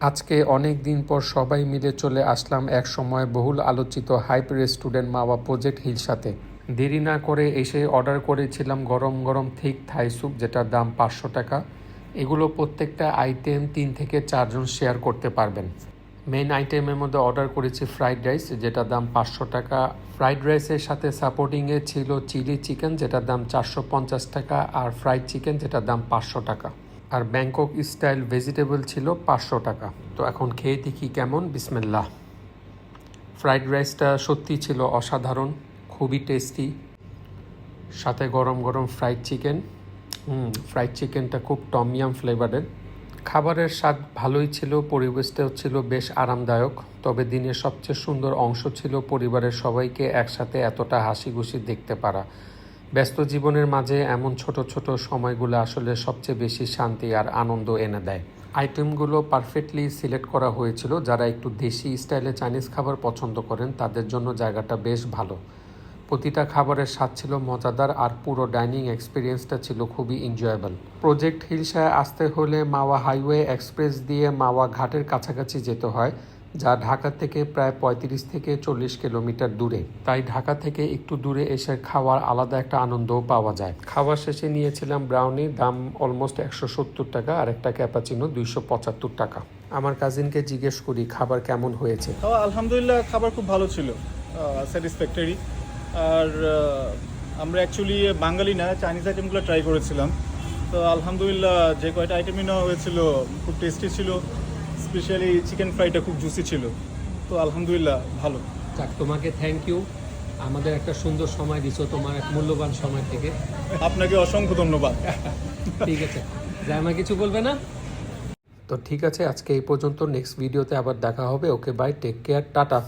আজকে অনেক দিন পর সবাই মিলে চলে আসলাম এক সময় বহুল আলোচিত হাইপ রেস্টুরেন্ট মাওয়া প্রজেক্ট হিলসাতে। দেরি না করে এসে অর্ডার করেছিলাম গরম গরম থিক থাই স্যুপ, যেটার দাম 500 টাকা। এগুলো প্রত্যেকটা আইটেম 3 থেকে 4 জন শেয়ার করতে পারবেন। মেইন আইটেমের মধ্যে অর্ডার করেছি ফ্রাইড রাইস, যেটার দাম 500 টাকা। ফ্রাইড রাইসের সাথে সাপোর্টিংয়ে ছিল চিলি চিকেন, যেটার দাম 450 টাকা, আর ফ্রাইড চিকেন, যেটার দাম 500 টাকা। আর ব্যাংকক স্টাইল ভেজিটেবল ছিল 500 টাকা। তো এখন খেয়ে দেখি কেমন। বিসমিল্লাহ। ফ্রাইড রাইসটা সত্যি ছিল অসাধারণ, খুবই টেস্টি, সাথে গরম গরম ফ্রাইড চিকেন। ফ্রাইড চিকেনটা খুব টমিয়াম ফ্লেভারের। খাবারের স্বাদ ভালোই ছিল, পরিবেশটাও ছিল বেশ আরামদায়ক। তবে দিনের সবচেয়ে সুন্দর অংশ ছিল পরিবারের সবাইকে একসাথে এতটা হাসি খুশি দেখতে পারা। ব্যস্ত জীবনের মাঝে এমন ছোট ছোট সময়গুলো আসলে সবচেয়ে বেশি শান্তি আর আনন্দ এনে দেয়। আইটেমগুলো পারফেক্টলি সিলেক্ট করা হয়েছিল। যারা একটু দেশি স্টাইলে চাইনিজ খাবার পছন্দ করেন তাদের জন্য জায়গাটা বেশ ভালো। প্রতিটা খাবারের স্বাদ ছিল মজাদার, আর পুরো ডাইনিং এক্সপিরিয়েন্সটা ছিল খুবই এনজয়েবল। প্রজেক্ট হিলসায় আসতে হলে মাওয়া হাইওয়ে এক্সপ্রেস দিয়ে মাওয়া ঘাটের কাছাকাছি যেতে হয়, যা ঢাকা থেকে প্রায় 35 থেকে 40 কিলোমিটার দূরে। তাই ঢাকা থেকে একটু দূরে এসে খাওয়ার আলাদা একটা আনন্দও পাওয়া যায়। খাওয়া শেষে নিয়েছিলাম ব্রাউনি, দাম অলমোস্ট 170 টাকা, আর একটা ক্যাপাচিনো 275 টাকা। আমার কাজিনকে জিজ্ঞেস করি খাবার কেমন হয়েছে। আলহামদুলিল্লাহ, খাবার খুব ভালো ছিল, স্যাটিসফ্যাক্টরি। আর আমরা অ্যাকচুয়ালি বাঙালি না, চাইনিজ আইটেমগুলো ট্রাই করেছিলাম। তো আলহামদুলিল্লাহ, যে কয়টা আইটেমই নেওয়া হয়েছিল খুব টেস্টি ছিল। স্পেশালি চিকেন ফ্রাইটা খুব জুসি ছিল। তো আলহামদুলিল্লাহ ভালো। যাক, তোমাকে থ্যাংক ইউ। আমাদের একটা সুন্দর সময় দিছো, তোমার এক মূল্যবান সময় থেকে। আপনাকে অসংখ্য ধন্যবাদ। ঠিক আছে, জামা কিছু বলবে না? তো ঠিক আছে, আজকে এই পর্যন্ত। নেক্সট ভিডিওতে আবার দেখা হবে। ওকে, বাই, টেক কেয়ার, টাটা।